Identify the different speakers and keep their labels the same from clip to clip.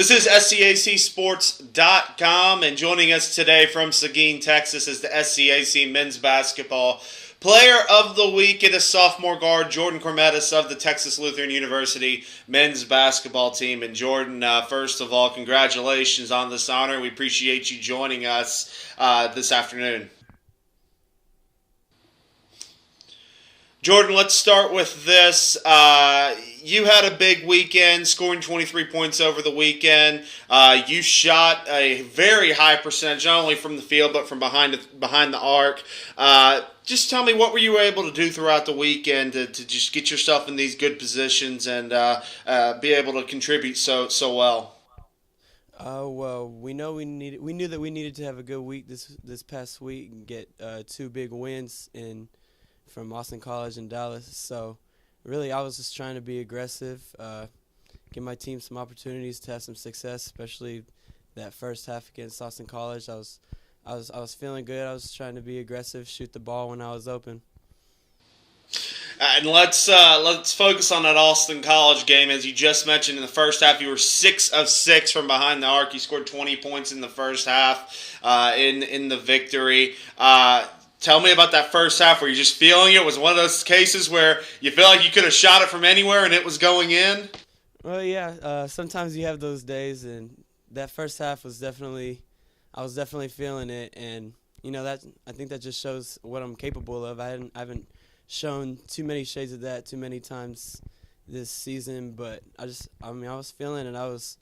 Speaker 1: This is SCACsports.com, and joining us today from Seguin, Texas is the SCAC men's basketball player of the week. It is sophomore guard Jordan Kouremetis of the Texas Lutheran University men's basketball team. And Jordan, first of all, congratulations on this honor. We appreciate you joining us this afternoon. Jordan, let's start with this. You had a big weekend, scoring 23 points over the weekend. You shot a very high percentage, not only from the field, but from behind the arc. Just tell me, what were you able to do throughout the weekend to just get yourself in these good positions and be able to contribute so well?
Speaker 2: Well, we knew that we needed to have a good week this past week and get two big wins from Austin College and Dallas. So really, I was just trying to be aggressive, give my team some opportunities to have some success, especially that first half against Austin College. I was feeling good. I was trying to be aggressive, shoot the ball when I was open.
Speaker 1: And let's focus on that Austin College game. As you just mentioned, in the first half, you were 6 of 6 from behind the arc. You scored 20 points in the first half in the victory. Tell me about that first half. Were you just feeling it? Was it one of those cases where you feel like you could have shot it from anywhere and it was going in?
Speaker 2: Well, yeah. Sometimes you have those days, and that first half was I was definitely feeling it, and that I think that just shows what I'm capable of. I haven't shown too many shades of that too many times this season, but I was feeling it. I was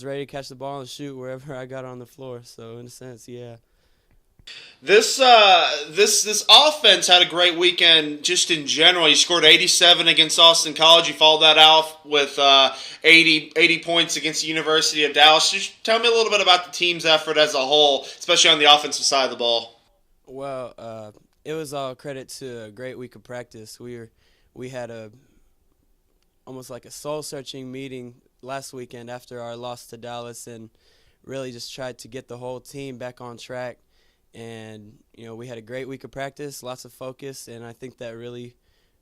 Speaker 2: ready to catch the ball and shoot wherever I got on the floor. So in a sense, yeah.
Speaker 1: This offense had a great weekend just in general. You scored 87 against Austin College. You followed that out with 80 points against the University of Dallas. Just tell me a little bit about the team's effort as a whole, especially on the offensive side of the ball.
Speaker 2: Well, it was all credit to a great week of practice. We had almost like a soul-searching meeting last weekend after our loss to Dallas, and really just tried to get the whole team back on track. And we had a great week of practice, lots of focus, and I think that really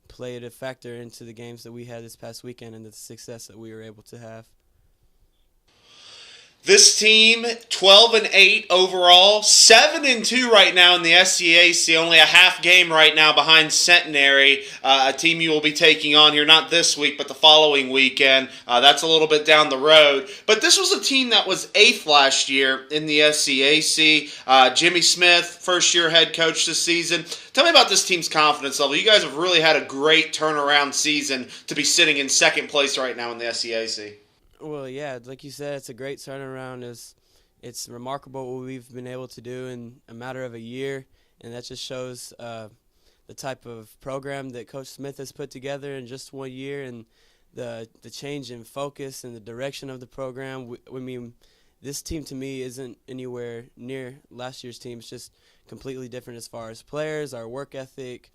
Speaker 2: played a factor into the games that we had this past weekend and the success that we were able to have.
Speaker 1: This team, 12-8 overall, 7-2 right now in the SCAC. Only a half game right now behind Centenary, a team you will be taking on here not this week, but the following weekend. That's a little bit down the road. But this was a team that was 8th last year in the SCAC. Jimmy Smith, first-year head coach this season. Tell me about this team's confidence level. You guys have really had a great turnaround season to be sitting in second place right now in the SCAC.
Speaker 2: Well, yeah, like you said, it's a great turnaround. It's remarkable what we've been able to do in a matter of a year, and that just shows the type of program that Coach Smith has put together in just 1 year, and the change in focus and the direction of the program. I mean, this team to me isn't anywhere near last year's team. It's just completely different as far as players, our work ethic.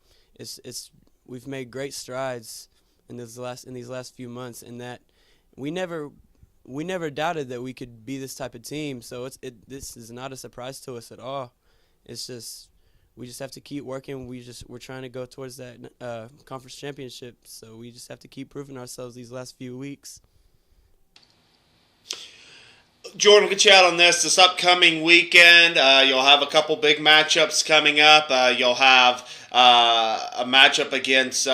Speaker 2: We've made great strides in these last few months, and that. We never doubted that we could be this type of team, so this is not a surprise to us at all. It's just we just have to keep working. We're trying to go towards that conference championship, so we just have to keep proving ourselves these last few weeks.
Speaker 1: Jordan, we'll get you out on this upcoming weekend. You'll have a couple big matchups coming up. You'll have a matchup against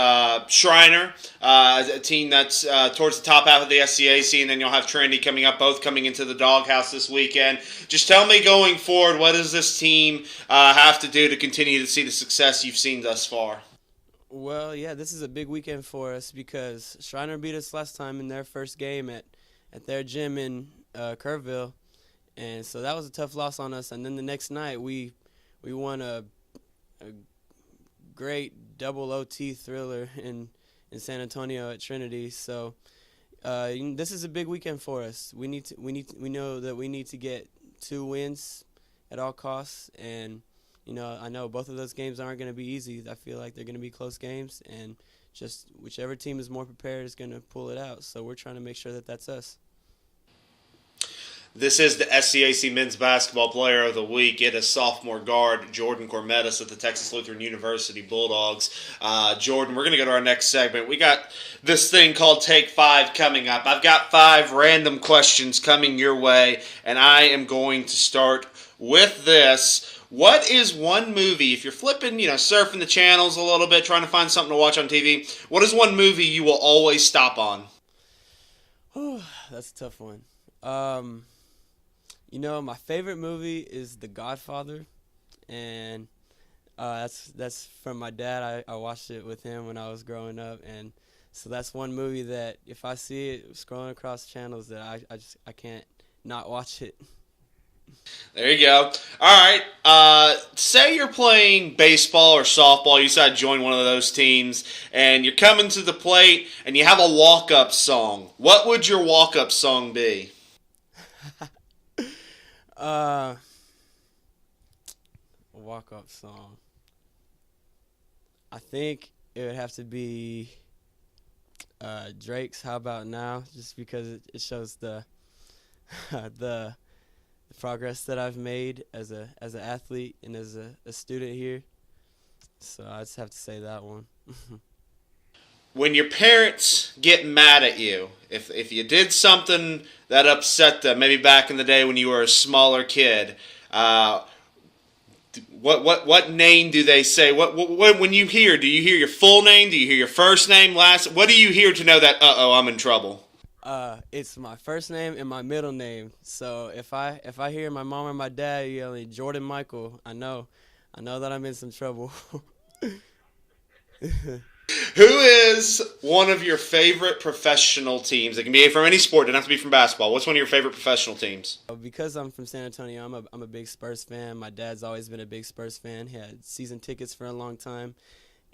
Speaker 1: Schreiner, a team that's towards the top half of the SCAC, and then you'll have Trinity coming up, both coming into the doghouse this weekend. Just tell me, going forward, what does this team have to do to continue to see the success you've seen thus far?
Speaker 2: Well, yeah, this is a big weekend for us because Schreiner beat us last time in their first game at their gym in Kerrville, and so that was a tough loss on us. And then the next night we won a great double OT thriller in San Antonio at Trinity. So this is a big weekend for us. We know that we need to get 2 wins at all costs, and I know both of those games aren't going to be easy. I feel like they're going to be close games, and just whichever team is more prepared is going to pull it out. So we're trying to make sure that that's us.
Speaker 1: This is the SCAC Men's Basketball Player of the Week. It is sophomore guard Jordan Kouremetis of the Texas Lutheran University Bulldogs. Jordan, we're going to go to our next segment. We got this thing called Take 5 coming up. I've got 5 random questions coming your way, and I am going to start with this. What is one movie, if you're flipping, surfing the channels a little bit, trying to find something to watch on TV, what is one movie you will always stop on?
Speaker 2: That's a tough one. My favorite movie is The Godfather, and that's from my dad. I watched it with him when I was growing up, and so that's one movie that if I see it scrolling across channels that I can't not watch it.
Speaker 1: There you go. All right. Say you're playing baseball or softball. You decide to join one of those teams, and you're coming to the plate, and you have a walk-up song. What would your walk-up song be?
Speaker 2: Walk-up song. I think it would have to be Drake's "How About Now," just because it shows the the progress that I've made as an athlete and as a student here. So I just have to say that one.
Speaker 1: When your parents get mad at you, if you did something that upset them, maybe back in the day when you were a smaller kid, what name do they say? What when you hear? Do you hear your full name? Do you hear your first name, last? What do you hear to know that I'm in trouble?
Speaker 2: It's my first name and my middle name. So if I hear my mom or my dad yelling Jordan Michael, I know that I'm in some trouble.
Speaker 1: Who is one of your favorite professional teams? It can be from any sport. It doesn't have to be from basketball. What's one of your favorite professional teams?
Speaker 2: Because I'm from San Antonio, I'm a big Spurs fan. My dad's always been a big Spurs fan. He had season tickets for a long time.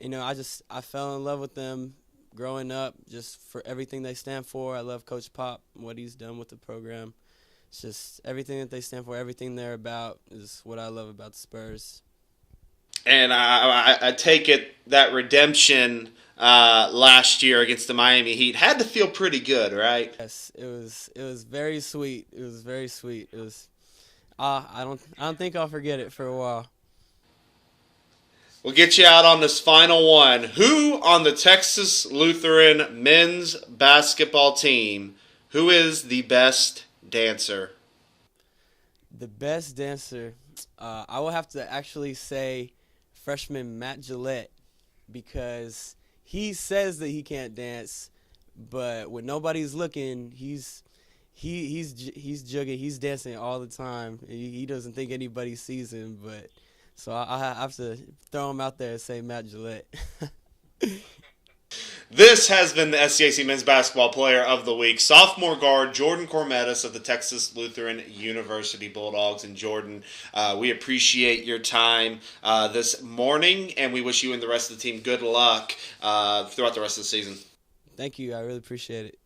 Speaker 2: I fell in love with them growing up just for everything they stand for. I love Coach Pop and what he's done with the program. It's just everything that they stand for, everything they're about is what I love about the Spurs.
Speaker 1: And I take it that redemption last year against the Miami Heat had to feel pretty good, right?
Speaker 2: Yes, it was very sweet. It was very sweet. It was I don't think I'll forget it for a while.
Speaker 1: We'll get you out on this final one. Who on the Texas Lutheran men's basketball team, who is the best dancer?
Speaker 2: The best dancer, I will have to actually say freshman Matt Gillette, because he says that he can't dance, but when nobody's looking, he's jugging, he's dancing all the time. He doesn't think anybody sees him, but so I have to throw him out there and say Matt Gillette.
Speaker 1: This has been the SCAC Men's Basketball Player of the Week, sophomore guard Jordan Kouremetis of the Texas Lutheran University Bulldogs. And Jordan, we appreciate your time this morning, and we wish you and the rest of the team good luck throughout the rest of the season.
Speaker 2: Thank you. I really appreciate it.